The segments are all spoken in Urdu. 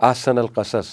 ahsan al-qasas,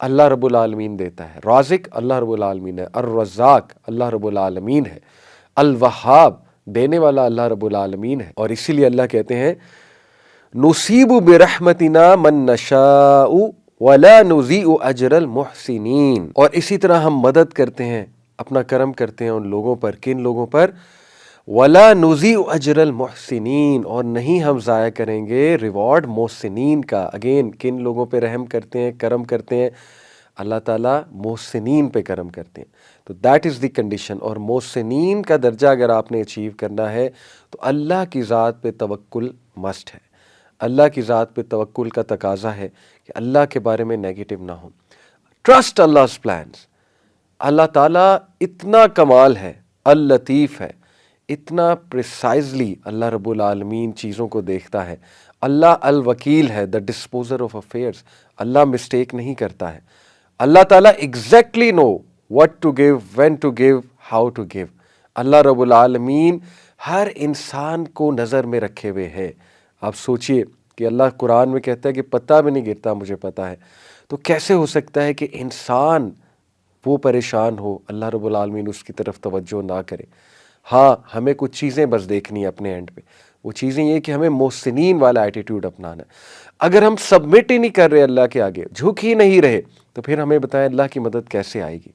اللہ رب العالمین دیتا ہے، رازق اللہ رب العالمین ہے، الرزاق اللہ رب العالمین ہے، الوہاب دینے والا اللہ رب العالمین ہے۔ اور اسی لیے اللہ کہتے ہیں نصیب برحمتنا من نشاء ولا نضیع اجر المحسنین، اور اسی طرح ہم مدد کرتے ہیں، اپنا کرم کرتے ہیں ان لوگوں پر، کن لوگوں پر؟ ولا نضیع اجر المحسنین، اور نہیں ہم ضائع کریں گے ریوارڈ محسنین کا۔ اگین کن لوگوں پہ رحم کرتے ہیں، کرم کرتے ہیں؟ اللہ تعالیٰ محسنین پہ کرم کرتے ہیں۔ تو دیٹ از دی کنڈیشن، اور محسنین کا درجہ اگر آپ نے اچیو کرنا ہے تو اللہ کی ذات پہ توکل مسٹ ہے، اللہ کی ذات پہ توکل کا تقاضا ہے کہ اللہ کے بارے میں نیگیٹو نہ ہو۔ Trust Allah's plans۔ اللہ تعالیٰ اتنا کمال ہے، اللطیف ہے، اتنا پریسائزلی اللہ رب العالمین چیزوں کو دیکھتا ہے۔ اللہ الوکیل ہے، دا ڈسپوزر آف افیئرس، اللہ مسٹیک نہیں کرتا ہے۔ اللہ تعالیٰ exactly know what to give, when to give, how to give۔ اللہ رب العالمین ہر انسان کو نظر میں رکھے ہوئے ہے۔ آپ سوچئے کہ اللہ قرآن میں کہتا ہے کہ پتہ بھی نہیں گرتا مجھے پتہ ہے، تو کیسے ہو سکتا ہے کہ انسان وہ پریشان ہو، اللہ رب العالمین اس کی طرف توجہ نہ کرے؟ ہاں ہمیں کچھ چیزیں بس دیکھنی ہے اپنے اینڈ پہ، وہ چیزیں یہ کہ ہمیں محسنین والا ایٹیٹیوڈ اپنانا ہے۔ اگر ہم سبمٹ ہی نہیں کر رہے اللہ کے آگے، جھک ہی نہیں رہے، تو پھر ہمیں بتائیں اللہ کی مدد کیسے آئے گی؟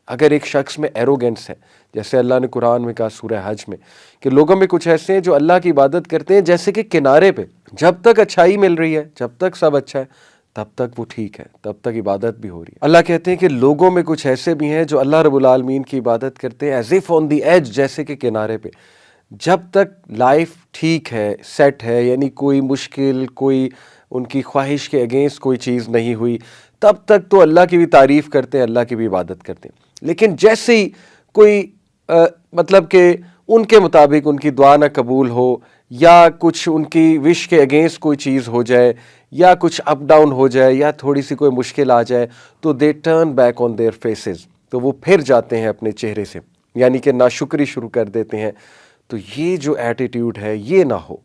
اگر ایک شخص میں ایروگنس ہے، جیسے اللہ نے قرآن میں کہا سورہ حج میں کہ لوگوں میں کچھ ایسے ہیں جو اللہ کی عبادت کرتے ہیں جیسے کہ کنارے پہ، جب تک اچھائی مل رہی ہے، جب تک سب اچھا ہے، تب تک وہ ٹھیک ہے، تب تک عبادت بھی ہو رہی ہے۔ اللہ کہتے ہیں کہ لوگوں میں کچھ ایسے بھی ہیں جو اللہ رب العالمین کی عبادت کرتے ہیں as if on the edge, جیسے کہ کنارے پہ، جب تک لائف ٹھیک ہے، سیٹ ہے، یعنی کوئی مشکل، کوئی ان کی خواہش کے اگینسٹ کوئی چیز نہیں ہوئی، تب تک تو اللہ کی بھی تعریف کرتے ہیں، اللہ کی بھی عبادت کرتے ہیں۔ لیکن جیسے ہی کوئی مطلب کہ ان کے مطابق ان کی دعا نہ قبول ہو، یا کچھ ان کی وش کے اگینسٹ کوئی چیز ہو جائے، یا کچھ اپ ڈاؤن ہو جائے، یا تھوڑی سی کوئی مشکل آ جائے، تو they turn back on their faces, تو وہ پھر جاتے ہیں اپنے چہرے سے، یعنی کہ ناشکری شروع کر دیتے ہیں۔ تو یہ جو ایٹیٹیوڈ ہے یہ نہ ہو،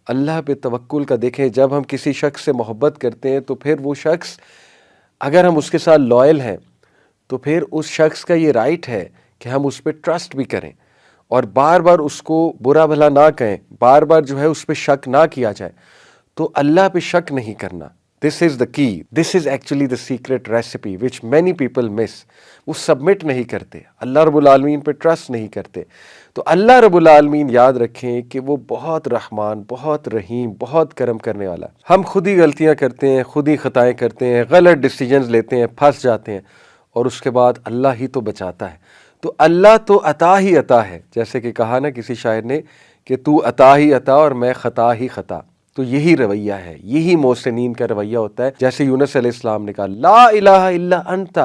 اللہ پہ توکل کا۔ دیکھیں جب ہم کسی شخص سے محبت کرتے ہیں تو پھر وہ شخص، اگر ہم اس کے ساتھ لائل ہیں تو پھر اس شخص کا یہ رائٹ ہے کہ ہم اس پہ ٹرسٹ بھی کریں، اور بار بار اس کو برا بھلا نہ کہیں، بار بار جو ہے اس پہ شک نہ کیا جائے۔ تو اللہ پہ شک نہیں کرنا، دس از دا کی، this is actually the secret recipe which many people miss. وہ سبمٹ نہیں کرتے، اللہ رب العالمین پہ ٹرسٹ نہیں کرتے۔ تو اللہ رب العالمین یاد رکھیں کہ وہ بہت رحمان، بہت رحیم، بہت کرم کرنے والا ہے۔ ہم خود ہی غلطیاں کرتے ہیں، خود ہی خطائیں کرتے ہیں، غلط ڈیسیجنز لیتے ہیں، پھنس جاتے ہیں، اور اس کے بعد اللہ ہی تو بچاتا ہے۔ تو اللہ تو عطا ہی عطا ہے، جیسے کہ کہا نا کسی شاعر نے کہ تو عطا ہی عطا اور میں خطا ہی خطا۔ تو یہی رویہ ہے، یہی محسنین کا رویہ ہوتا ہے۔ جیسے یونس علیہ السلام نے کہا لا الہ الا انت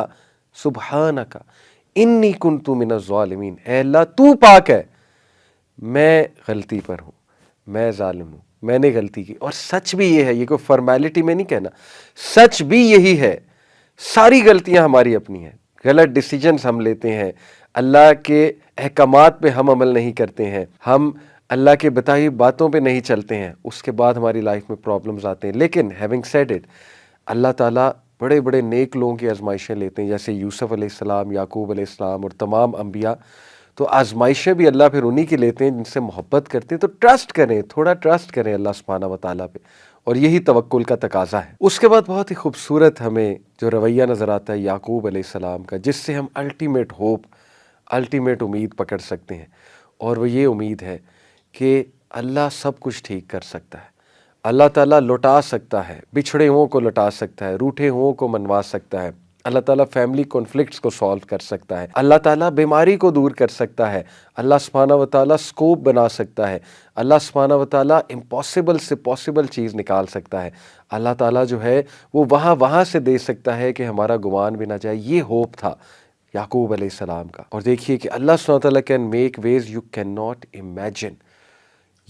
سبحانک انی کنت من الظالمین، اے اللہ تو پاک ہے، میں غلطی پر ہوں، میں ظالم ہوں، میں نے غلطی کی۔ اور سچ بھی یہ ہے، یہ کوئی فارمیلٹی میں نہیں کہنا، سچ بھی یہی ہے۔ ساری غلطیاں ہماری اپنی ہیں، غلط ڈیسیجنز ہم لیتے ہیں، اللہ کے احکامات پہ ہم عمل نہیں کرتے ہیں، ہم اللہ کے بتائی ہوئی باتوں پہ نہیں چلتے ہیں، اس کے بعد ہماری لائف میں پرابلمز آتے ہیں۔ لیکن ہیونگ سیڈ اٹ، اللہ تعالیٰ بڑے بڑے نیک لوگوں کی آزمائشیں لیتے ہیں، جیسے یوسف علیہ السلام، یعقوب علیہ السلام اور تمام انبیاء۔ تو آزمائشیں بھی اللہ پھر انہی کی لیتے ہیں جن سے محبت کرتے ہیں۔ تو ٹرسٹ کریں، تھوڑا ٹرسٹ کریں اللہ سبحانہ و تعالیٰ پہ، اور یہی توکل کا تقاضا ہے۔ اس کے بعد بہت ہی خوبصورت ہمیں جو رویہ نظر آتا ہے یعقوب علیہ السلام کا، جس سے ہم الٹیمیٹ ہوپ، الٹیمیٹ امید پکڑ سکتے ہیں، اور وہ یہ امید ہے کہ اللہ سب کچھ ٹھیک کر سکتا ہے۔ اللہ تعالیٰ لوٹا سکتا ہے، بچھڑے ہوں کو لوٹا سکتا ہے، روٹھے ہوں کو منوا سکتا ہے، اللہ تعالیٰ فیملی کانفلکٹس کو سالو کر سکتا ہے، اللہ تعالیٰ بیماری کو دور کر سکتا ہے، اللہ سبحانہ و تعالیٰ سکوپ بنا سکتا ہے، اللہ سبحانہ و تعالیٰ امپاسبل سے پاسبل چیز نکال سکتا ہے، اللہ تعالیٰ جو ہے وہ وہاں سے دے سکتا ہے کہ ہمارا گمان بھی نہ جائے۔ یہ ہوپ تھا یعقوب علیہ السلام کا۔ اور دیکھیے کہ اللہ سبحانہ و تعالیٰ can make ways you can not imagine.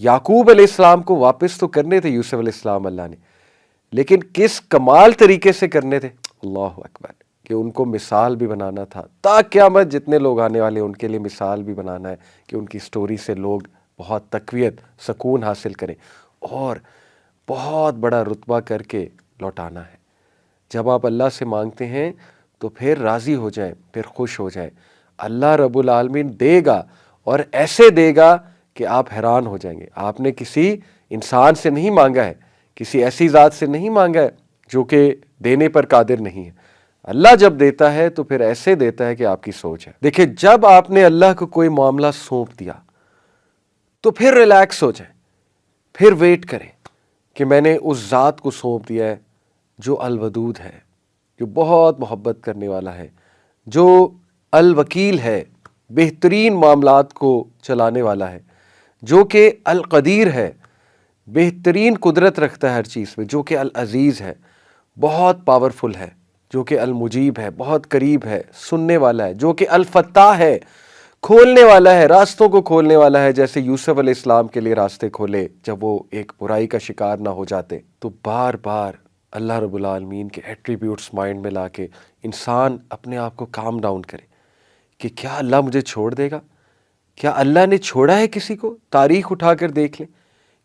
Yaqub علیہ السلام کو واپس تو کرنے تھے یوسف علیہ السلام اللہ نے، لیکن کس کمال طریقے سے کرنے تھے، اللہ اکبر، کہ ان کو مثال بھی بنانا تھا، تا قیامت جتنے لوگ آنے والے ان کے لیے مثال بھی بنانا ہے کہ ان کی سٹوری سے لوگ بہت تقویت، سکون حاصل کریں، اور بہت بڑا رتبہ کر کے لوٹانا ہے۔ جب آپ اللہ سے مانگتے ہیں تو پھر راضی ہو جائیں، پھر خوش ہو جائیں. اللہ رب العالمین دے گا اور ایسے دے گا کہ آپ حیران ہو جائیں گے. آپ نے کسی انسان سے نہیں مانگا ہے، کسی ایسی ذات سے نہیں مانگا ہے جو کہ دینے پر قادر نہیں ہے. اللہ جب دیتا ہے تو پھر ایسے دیتا ہے کہ آپ کی سوچ ہے. دیکھیں، جب آپ نے اللہ کو کوئی معاملہ سونپ دیا تو پھر ریلیکس ہو جائیں، پھر ویٹ کریں کہ میں نے اس ذات کو سونپ دیا ہے جو الودود ہے، جو بہت محبت کرنے والا ہے، جو الوکیل ہے، بہترین معاملات کو چلانے والا ہے، جو کہ القدیر ہے، بہترین قدرت رکھتا ہے ہر چیز میں، جو کہ العزیز ہے، بہت پاورفل ہے، جو کہ المجیب ہے، بہت قریب ہے، سننے والا ہے، جو کہ الفتاح ہے، کھولنے والا ہے، راستوں کو کھولنے والا ہے، جیسے یوسف علیہ السلام کے لیے راستے کھولے جب وہ ایک برائی کا شکار نہ ہو جاتے. تو بار بار اللہ رب العالمین کے ایٹریبیوٹس مائنڈ میں لا کے انسان اپنے آپ کو کام ڈاؤن کرے کہ کیا اللہ مجھے چھوڑ دے گا؟ کیا اللہ نے چھوڑا ہے کسی کو؟ تاریخ اٹھا کر دیکھ لیں.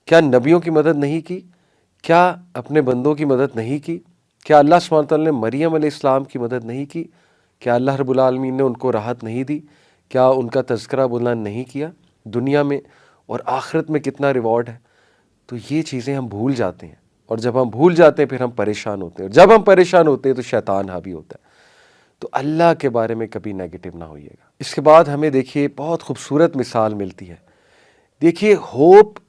کیا نبیوں کی مدد نہیں کی؟ کیا اپنے بندوں کی مدد نہیں کی؟ کیا اللہ سبحانہ تعالیٰ نے مریم علیہ السلام کی مدد نہیں کی؟ کیا اللہ رب العالمین نے ان کو راحت نہیں دی؟ کیا ان کا تذکرہ بلند نہیں کیا دنیا میں؟ اور آخرت میں کتنا ریوارڈ ہے. تو یہ چیزیں ہم بھول جاتے ہیں، اور جب ہم بھول جاتے ہیں پھر ہم پریشان ہوتے ہیں، اور جب ہم پریشان ہوتے ہیں تو شیطان حاوی ہوتا ہے. تو اللہ کے بارے میں کبھی نیگیٹو نہ ہوئیے گا. اس کے بعد ہمیں دیکھیے بہت خوبصورت مثال ملتی ہے. دیکھیے، ہوپ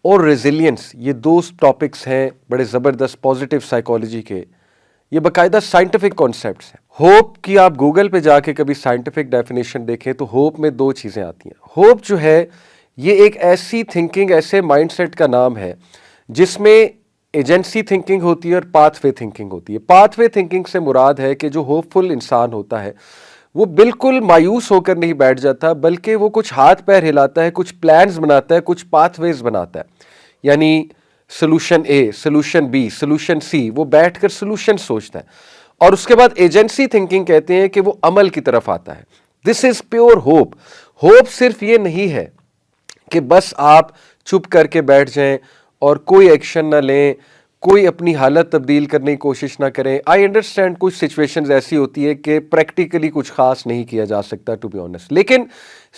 اور ریزیلینس، یہ دو ٹاپکس ہیں بڑے زبردست پازیٹیو سائیکالوجی کے. یہ باقاعدہ سائنٹیفک کانسیپٹس ہیں. ہوپ کی آپ گوگل پہ جا کے کبھی سائنٹیفک ڈیفینیشن دیکھیں تو ہوپ میں دو چیزیں آتی ہیں. ہوپ جو ہے یہ ایک ایسی تھنکنگ، ایسے مائنڈ سیٹ کا نام ہے جس میں ایجنسی تھنکنگ ہوتی ہے اور پاتھ وے تھنکنگ ہوتی ہے. پاتھ وے تھنکنگ سے مراد ہے کہ جو ہوپ فل انسان ہوتا ہے وہ بالکل مایوس ہو کر نہیں بیٹھ جاتا، بلکہ وہ کچھ ہاتھ پیر ہلاتا ہے، کچھ پلانز بناتا ہے، کچھ پاتھ ویز بناتا ہے. یعنی solution A, solution B, solution C, وہ بیٹھ کر سلوشن سوچتا ہے. اور اس کے بعد ایجنسی تھنکنگ کہتے ہیں کہ وہ عمل کی طرف آتا ہے. دس از پیور ہوپ. ہوپ صرف یہ نہیں ہے کہ بس آپ چپ کر کے بیٹھ جائیں اور کوئی ایکشن نہ لیں، کوئی اپنی حالت تبدیل کرنے کی کوشش نہ کریں. آئی انڈرسٹینڈ کچھ سچویشنز ایسی ہوتی ہے کہ پریکٹیکلی کچھ خاص نہیں کیا جا سکتا ٹو بی آنیسٹ، لیکن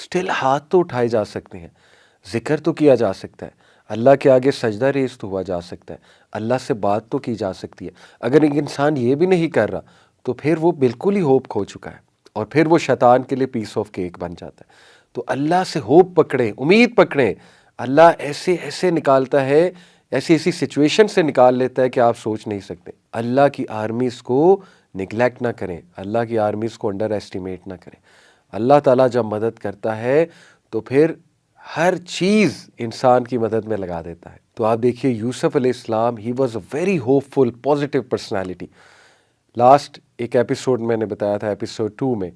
سٹل ہاتھ تو اٹھائے جا سکتے ہیں، ذکر تو کیا جا سکتا ہے، اللہ کے آگے سجدہ ریز تو ہوا جا سکتا ہے، اللہ سے بات تو کی جا سکتی ہے. اگر ایک انسان یہ بھی نہیں کر رہا تو پھر وہ بالکل ہی ہوپ کھو چکا ہے، اور پھر وہ شیطان کے لیے پیس آف کیک بن جاتا ہے. تو اللہ سے ہوپ پکڑیں، امید پکڑیں. اللہ ایسے ایسے نکالتا ہے، ایسی ایسی سچویشن سے نکال لیتا ہے کہ آپ سوچ نہیں سکتے. اللہ کی آرمیز کو نگلیکٹ نہ کریں، اللہ کی آرمیز کو انڈر ایسٹیمیٹ نہ کریں. اللہ تعالیٰ جب مدد کرتا ہے تو پھر ہر چیز انسان کی مدد میں لگا دیتا ہے. تو آپ دیکھیے یوسف علیہ السلام، he was a very hopeful positive personality. Last ایک ایپیسوڈ میں نے بتایا تھا، ایپیسوڈ 2 میں،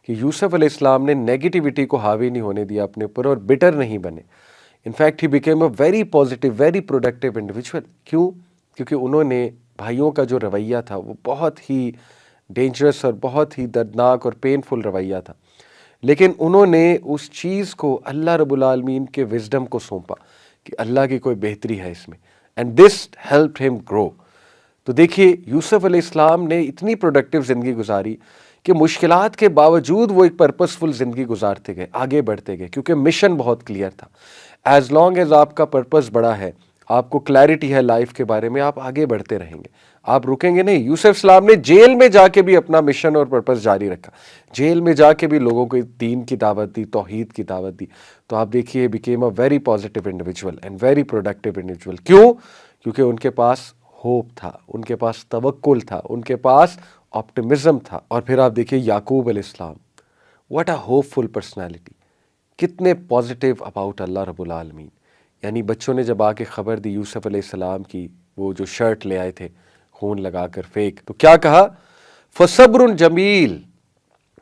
کہ یوسف علیہ السلام نے نیگیٹیوٹی کو حاوی نہیں ہونے دیا اپنے اوپر اور بٹر نہیں بنے. In fact he became a very positive, very productive individual. کیوں؟ کیونکہ انہوں نے بھائیوں کا جو رویہ تھا وہ بہت ہی ڈینجرس اور بہت ہی دردناک اور پینفل رویہ تھا، لیکن انہوں نے اس چیز کو اللہ رب العالمین کے وزڈم کو سونپا کہ اللہ کی کوئی بہتری ہے اس میں، اینڈ دس ہیلپڈ ہم گرو. تو دیکھیے یوسف علیہ السلام نے اتنی پروڈکٹیو زندگی گزاری کہ مشکلات کے باوجود وہ ایک پرپسفل زندگی گزارتے گئے، آگے بڑھتے گئے، کیونکہ مشن بہت کلیئر تھا. ایز لانگ ایز آپ کا پرپس بڑا ہے، آپ کو کلیئرٹی ہے لائف کے بارے میں، آپ آگے بڑھتے رہیں گے، آپ رکیں گے نہیں. یوسف السلام نے جیل میں جا کے بھی اپنا مشن اور پرپس جاری رکھا، جیل میں جا کے بھی لوگوں کو دین کی دعوت دی، توحید کی دعوت دی. تو آپ دیکھیے became a very positive individual and very productive individual. کیوں؟ کیونکہ ان کے پاس ہوپ تھا، ان کے پاس توکل تھا، ان کے پاس آپٹمزم تھا. اور پھر آپ دیکھیے یعقوب علیہ السلام، what a hopeful personality, کتنے پازیٹیو اباؤٹ اللہ رب العالمین. یعنی بچوں نے جب آ کے خبر دی یوسف علیہ السلام کی، وہ جو شرٹ لے آئے تھے خون لگا کر فیک، تو کیا کہا؟ فصبر جمیل،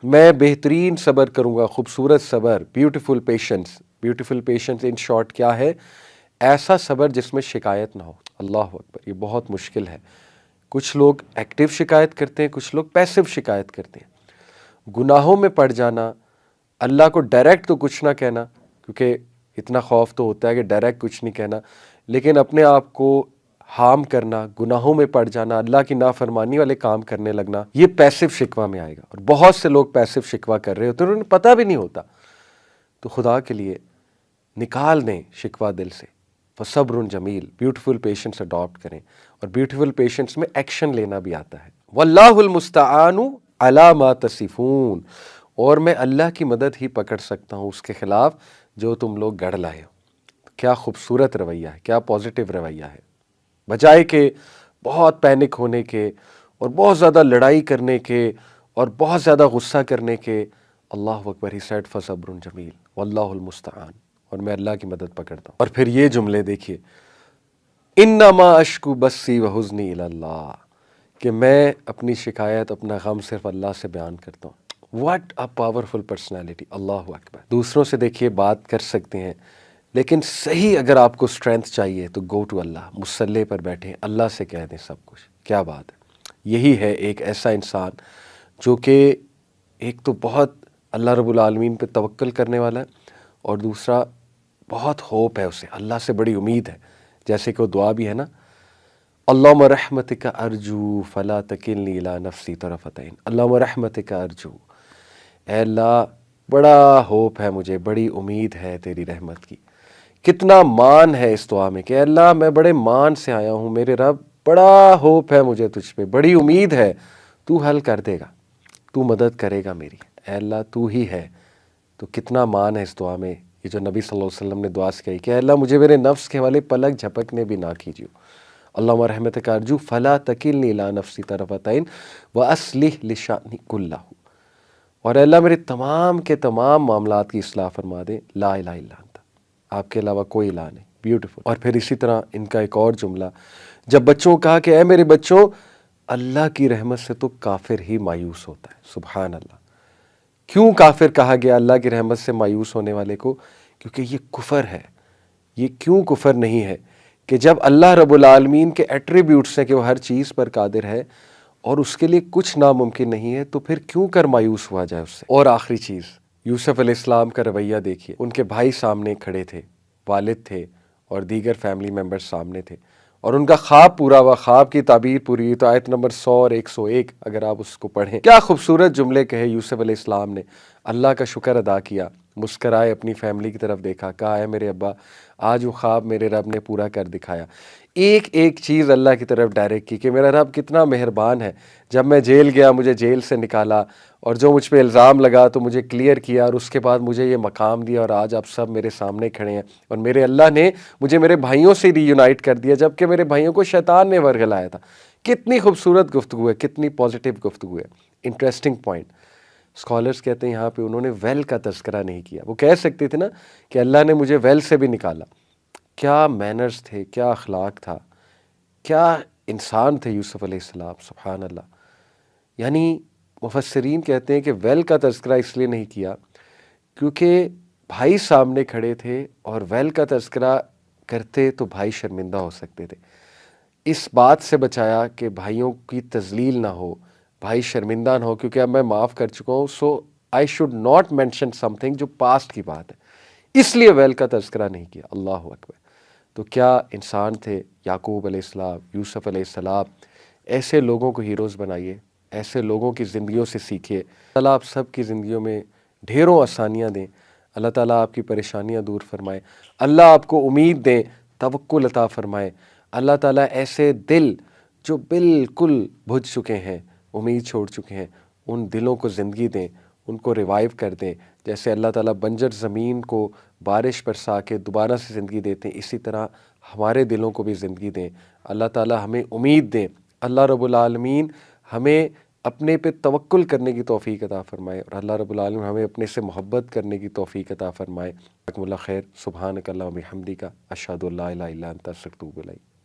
میں بہترین صبر کروں گا، خوبصورت صبر، beautiful patience. Beautiful patience in short کیا ہے؟ ایسا صبر جس میں شکایت نہ ہو. اللہ اکبر، یہ بہت مشکل ہے. کچھ لوگ ایکٹیو شکایت کرتے ہیں، کچھ لوگ پیسو شکایت کرتے ہیں. گناہوں میں پڑ جانا، اللہ کو ڈائریکٹ تو کچھ نہ کہنا، کیونکہ اتنا خوف تو ہوتا ہے کہ ڈائریکٹ کچھ نہیں کہنا، لیکن اپنے آپ کو ہارم کرنا، گناہوں میں پڑ جانا، اللہ کی نافرمانی والے کام کرنے لگنا، یہ پیسو شکوہ میں آئے گا. اور بہت سے لوگ پیسو شکوہ کر رہے ہوتے ہیں، انہیں پتہ بھی نہیں ہوتا. تو خدا کے لیے نکال دیں شکوہ دل سے. فصبر جمیل، بیوٹیفل پیشنس اڈاپٹ کریں، اور بیوٹیفل پیشنس میں ایکشن لینا بھی آتا ہے. واللہ المستعان علی ما تصفون، اور میں اللہ کی مدد ہی پکڑ سکتا ہوں اس کے خلاف جو تم لوگ گڑھ لائے ہو. کیا خوبصورت رویہ ہے، کیا پازیٹیو رویہ ہے. بجائے کہ بہت پینک ہونے کے اور بہت زیادہ لڑائی کرنے کے اور بہت زیادہ غصہ کرنے کے، اللہ اکبر، ہی سیڈ فصبر جمیل واللہ المستعان، اور میں اللہ کی مدد پکڑتا ہوں. اور پھر یہ جملے دیکھیے، انما اشکو بسی وحزنی الی اللہ، کہ میں اپنی شکایت، اپنا غم صرف اللہ سے بیان کرتا ہوں. واٹ اے پاورفل پرسنالٹی، اللہ اکبر. دوسروں سے دیکھیے بات کر سکتے ہیں، لیکن صحیح اگر آپ کو اسٹرینتھ چاہیے تو گو ٹو اللہ، مصلی پر بیٹھیں، اللہ سے کہہ دیں سب کچھ. کیا بات ہے. یہی ہے ایک ایسا انسان جو کہ ایک تو بہت اللہ رب العالمین پہ توکل کرنے والا ہے، اور دوسرا بہت ہوپ ہے اسے، اللہ سے بڑی امید ہے. جیسے کہ وہ دعا بھی ہے نا، اللہم رحمتک ارجو فلا تکلنی الی نفسی طرفۃ عین. اللہم رحمتک ارجو، اے اللہ بڑا ہوپ ہے مجھے، بڑی امید ہے تیری رحمت کی. کتنا مان ہے اس دعا میں کہ اے اللہ میں بڑے مان سے آیا ہوں، میرے رب بڑا ہوپ ہے مجھے تجھ پہ، بڑی امید ہے، تو حل کر دے گا، تو مدد کرے گا میری، اے اللہ تو ہی ہے. تو کتنا مان ہے اس دعا میں. یہ جو نبی صلی اللہ علیہ وسلم نے دعا کہی کہ اے اللہ مجھے میرے نفس کے والے پلک جھپکنے بھی نہ کیجیے. اللہم رحمتک ارجو فلا تکلنی الی نفسی طرفۃ عین واصلح لشأنی کلہ، اور اے اللہ میرے تمام کے تمام معاملات کی اصلاح فرما دے. لا الہ الا انت، آپ کے علاوہ کوئی الہ نہیں. بیوٹیفل. اور پھر اسی طرح ان کا ایک اور جملہ، جب بچوں کو کہا کہ اے میرے بچوں، اللہ کی رحمت سے تو کافر ہی مایوس ہوتا ہے. سبحان اللہ. کیوں کافر کہا گیا اللہ کی رحمت سے مایوس ہونے والے کو؟ کیونکہ یہ کفر ہے. یہ کیوں کفر نہیں ہے کہ جب اللہ رب العالمین کے ایٹریبیوٹس ہیں کہ وہ ہر چیز پر قادر ہے اور اس کے لیے کچھ ناممکن نہیں ہے، تو پھر کیوں کر مایوس ہوا جائے اس سے. اور آخری چیز، یوسف علیہ السلام کا رویہ دیکھیے. ان کے بھائی سامنے کھڑے تھے، والد تھے اور دیگر فیملی ممبرز سامنے تھے، اور ان کا خواب پورا ہوا. خواب کی تعبیر پوری ہوئی. تو آیت نمبر 100 اور 101 اگر آپ اس کو پڑھیں، کیا خوبصورت جملے کہے یوسف علیہ السلام نے. اللہ کا شکر ادا کیا، مسکرائے، اپنی فیملی کی طرف دیکھا، کہا اے میرے ابا، آج وہ خواب میرے رب نے پورا کر دکھایا. ایک ایک چیز اللہ کی طرف ڈائریکٹ کی کہ میرا رب کتنا مہربان ہے. جب میں جیل گیا مجھے جیل سے نکالا، اور جو مجھ پہ الزام لگا تو مجھے کلیئر کیا، اور اس کے بعد مجھے یہ مقام دیا، اور آج آپ سب میرے سامنے کھڑے ہیں. اور میرے اللہ نے مجھے میرے بھائیوں سے ری یونائٹ کر دیا، جبکہ میرے بھائیوں کو شیطان نے ورگلایا تھا. کتنی خوبصورت گفتگو ہے، کتنی پازیٹیو گفتگو ہے. انٹرسٹنگ پوائنٹ، اسکالرس کہتے ہیں یہاں پہ انہوں نے ویل کا تذکرہ نہیں کیا. وہ کہہ سکتے تھے نا کہ اللہ نے مجھے ویل سے بھی نکالا. کیا مینرز تھے، کیا اخلاق تھا، کیا انسان تھے یوسف علیہ السلام. سبحان اللہ. یعنی مفسرین کہتے ہیں کہ ویل کا تذکرہ اس لیے نہیں کیا کیونکہ بھائی سامنے کھڑے تھے، اور ویل کا تذکرہ کرتے تو بھائی شرمندہ ہو سکتے تھے. اس بات سے بچایا کہ بھائیوں کی تذلیل نہ ہو، بھائی شرمندہ نہ ہو، کیونکہ اب میں معاف کر چکا ہوں، so I should not mention something جو پاسٹ کی بات ہے، اس لیے ویل کا تذکرہ نہیں کیا. اللہ اکبر. تو کیا انسان تھے یعقوب علیہ السلام، یوسف علیہ السلام. ایسے لوگوں کو ہیروز بنائیے، ایسے لوگوں کی زندگیوں سے سیکھیے. اللہ آپ سب کی زندگیوں میں ڈھیروں آسانیاں دیں. اللہ تعالیٰ آپ کی پریشانیاں دور فرمائے. اللہ آپ کو امید دیں، توکل عطا فرمائے. اللہ تعالیٰ ایسے دل جو بالکل بجھ چکے ہیں، امید چھوڑ چکے ہیں، ان دلوں کو زندگی دیں، ان کو ریوائیو کر دیں. جیسے اللہ تعالیٰ بنجر زمین کو بارش برسا کے دوبارہ سے زندگی دیتے ہیں، اسی طرح ہمارے دلوں کو بھی زندگی دیں. اللہ تعالیٰ ہمیں امید دیں. اللہ رب العالمین ہمیں اپنے پہ توکل کرنے کی توفیق عطا فرمائے، اور اللہ رب العالمین ہمیں اپنے سے محبت کرنے کی توفیق عطا فرمائے. جزاکم اللہ خیر. سبحانک اللہم و بحمدک، اشہد ان لا الہ الا انت، استغفرک و اتوب الیک.